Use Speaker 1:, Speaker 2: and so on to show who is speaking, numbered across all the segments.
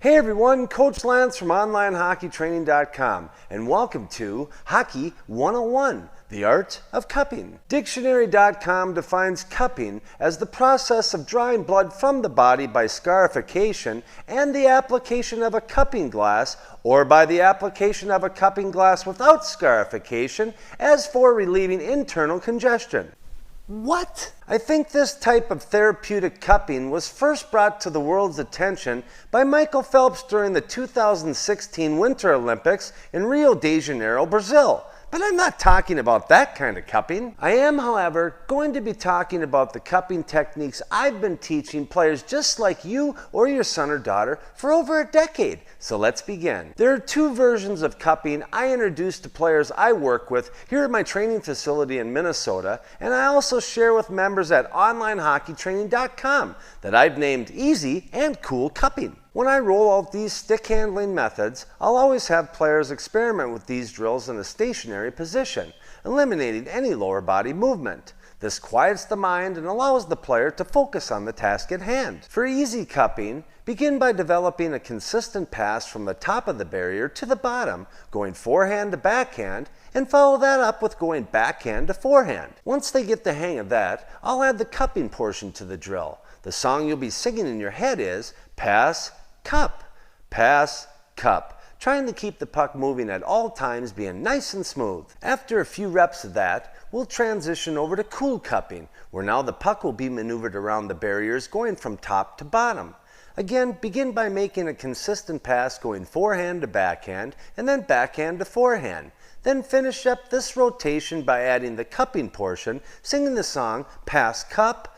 Speaker 1: Hey everyone, Coach Lance from OnlineHockeyTraining.com and welcome to Hockey 101, the art of cupping. Dictionary.com defines cupping as the process of drawing blood from the body by scarification and the application of a cupping glass or by the application of a cupping glass without scarification as for relieving internal congestion. What? I think this type of therapeutic cupping was first brought to the world's attention by Michael Phelps during the 2016 Winter Olympics in Rio de Janeiro, Brazil. But I'm not talking about that kind of cupping. I am, however, going to be talking about the cupping techniques I've been teaching players just like you or your son or daughter for over a decade. So let's begin. There are two versions of cupping I introduce to players I work with here at my training facility in Minnesota, and I also share with members at OnlineHockeyTraining.com that I've named Easy and Cool Cupping. When I roll out these stick handling methods, I'll always have players experiment with these drills in a stationary position, eliminating any lower body movement. This quiets the mind and allows the player to focus on the task at hand. For easy cupping, begin by developing a consistent pass from the top of the barrier to the bottom, going forehand to backhand, and follow that up with going backhand to forehand. Once they get the hang of that, I'll add the cupping portion to the drill. The song you'll be singing in your head is pass, cup, pass, cup, trying to keep the puck moving at all times, being nice and smooth. After a few reps of that, we'll transition over to cool cupping, where now the puck will be maneuvered around the barriers going from top to bottom. Again, begin by making a consistent pass going forehand to backhand and then backhand to forehand. Then finish up this rotation by adding the cupping portion, singing the song pass, cup,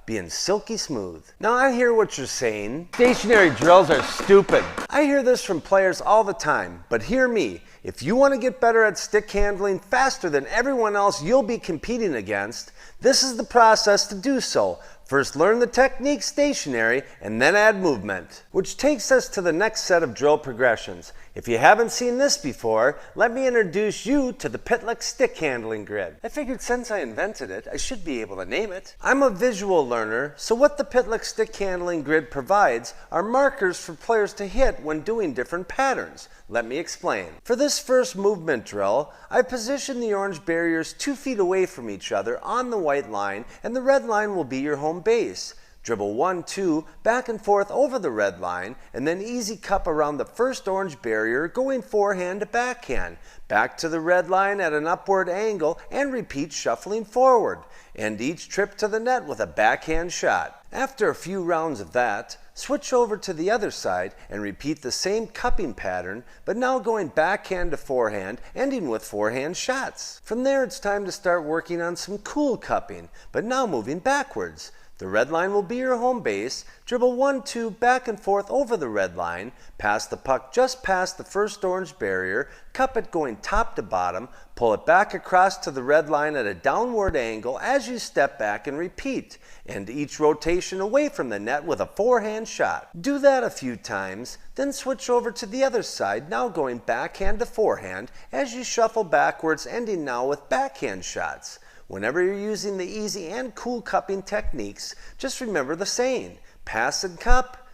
Speaker 1: being silky smooth. Now I hear what you're saying. Stationary drills are stupid. I hear this from players all the time, but hear me. If you want to get better at stick handling faster than everyone else you'll be competing against, this is the process to do so. First learn the technique stationary and then add movement. Which takes us to the next set of drill progressions. If you haven't seen this before, let me introduce you to the Pitlick Stickhandling Grid. I figured since I invented it, I should be able to name it. I'm a visual learner, so what the Pitlick Stickhandling Grid provides are markers for players to hit when doing different patterns. Let me explain. For this first movement drill, I position the orange barriers 2 feet away from each other on the white line, and the red line will be your home base. Dribble 1, 2, back and forth over the red line, and then easy cup around the first orange barrier, going forehand to backhand, back to the red line at an upward angle, and repeat shuffling forward. End each trip to the net with a backhand shot. After a few rounds of that, switch over to the other side and repeat the same cupping pattern, but now going backhand to forehand, ending with forehand shots. From there, it's time to start working on some cool cupping, but now moving backwards. The red line will be your home base. Dribble 1, 2, back and forth over the red line, pass the puck just past the first orange barrier, cup it going top to bottom, pull it back across to the red line at a downward angle as you step back and repeat. End each rotation away from the net with a forehand shot. Do that a few times, then switch over to the other side, now going backhand to forehand as you shuffle backwards, ending now with backhand shots. Whenever you're using the easy and cool cupping techniques, just remember the saying, pass and cup,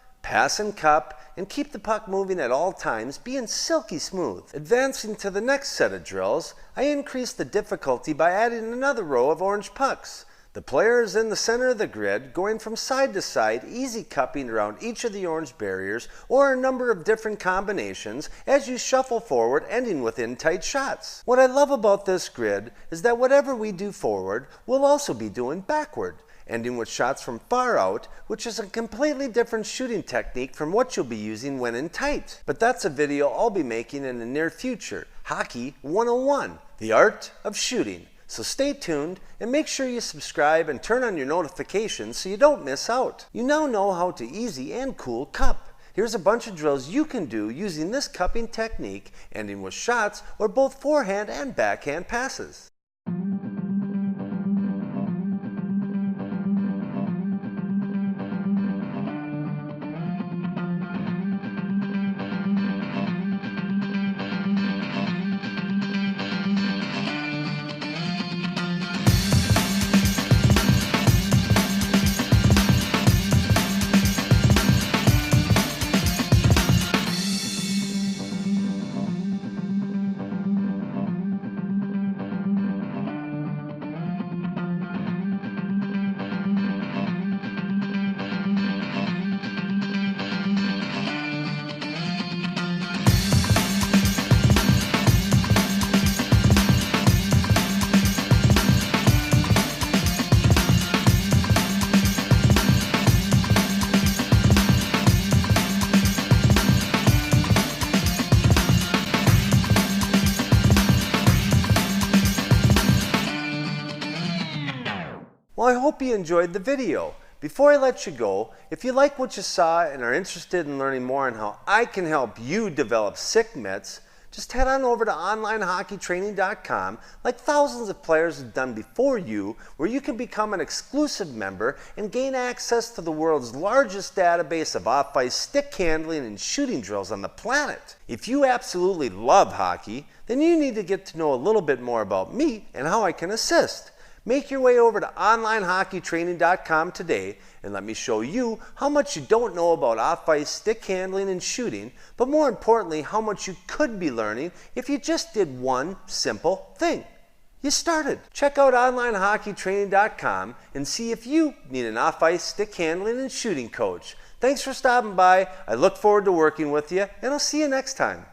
Speaker 1: and keep the puck moving at all times, being silky smooth. Advancing to the next set of drills, I increase the difficulty by adding another row of orange pucks. The player is in the center of the grid, going from side to side, easy cupping around each of the orange barriers, or a number of different combinations as you shuffle forward, ending with in-tight shots. What I love about this grid is that whatever we do forward, we'll also be doing backward, ending with shots from far out, which is a completely different shooting technique from what you'll be using when in tight. But that's a video I'll be making in the near future, Hockey 101, the art of shooting. So stay tuned and make sure you subscribe and turn on your notifications so you don't miss out. You now know how to easy and cool cup. Here's a bunch of drills you can do using this cupping technique, ending with shots or both forehand and backhand passes. Well, I hope you enjoyed the video. Before I let you go, if you like what you saw and are interested in learning more on how I can help you develop sick mitts, just head on over to onlinehockeytraining.com like thousands of players have done before you, where you can become an exclusive member and gain access to the world's largest database of off-ice stick handling and shooting drills on the planet. If you absolutely love hockey, then you need to get to know a little bit more about me and how I can assist. Make your way over to onlinehockeytraining.com today and let me show you how much you don't know about off-ice stick handling and shooting, but more importantly, how much you could be learning if you just did one simple thing. You started. Check out onlinehockeytraining.com and see if you need an off-ice stick handling and shooting coach. Thanks for stopping by. I look forward to working with you, and I'll see you next time.